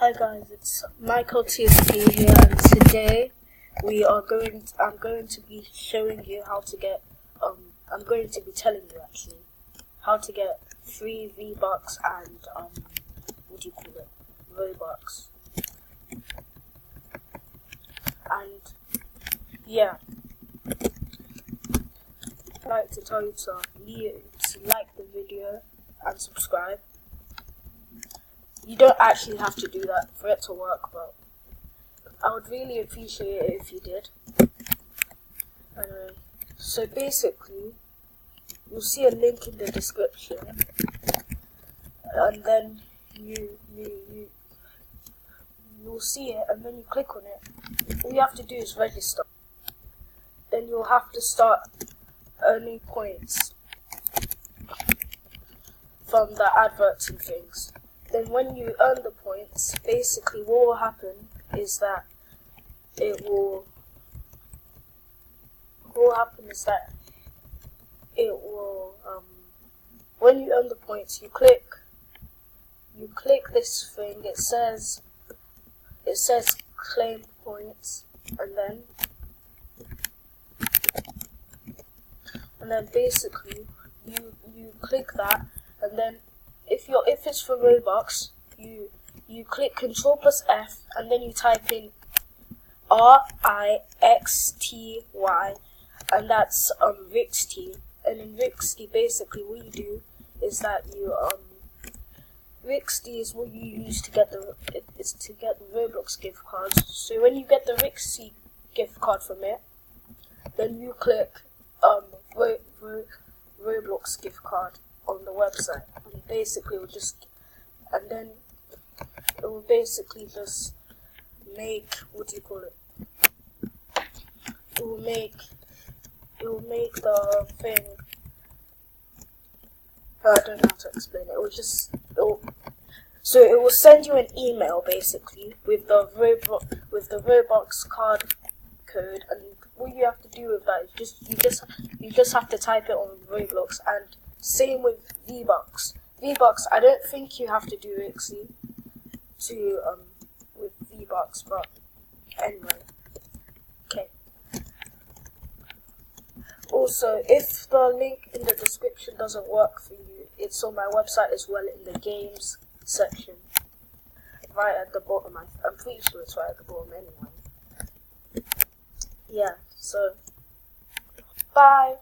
Hi guys, it's Mikeld TSP here, and today I'm going to be showing you how to get I'm going to be telling you actually how to get free V-bucks and what do you call it, Robuxs. And yeah, I'd like to tell you to like the video and subscribe. You don't actually have to do that for it to work, but I would really appreciate it if you did. So basically, you'll see a link in the description, and then you'll see it, and then you click on it. All you have to do is register. Then you'll have to start earning points from the adverts and things. Then when you earn the points, basically what will happen is that when you earn the points, you click this thing. It says claim points, and then basically you click that, and then if it's for Robux, you click Ctrl+F, and then you type in RIXTY, and that's Rixty. And in Rixty, basically what you do is that Rixty is what you use to get the Roblox gift cards. So when you get the Rixty gift card from it, then you click Roblox gift card on the website, and basically it will basically just make, what do you call it? It will make the thing. I don't know how to explain it. So it will send you an email basically with the Roblox card code, and what you have to do with that is you just have to type it on Roblox. And same with V-bucks. V-bucks, I don't think you have to do Rixty with V-bucks, but anyway. Okay. Also, if the link in the description doesn't work for you, it's on my website as well in the games section, right at the bottom. I'm pretty sure it's right at the bottom anyway. Yeah. So, bye.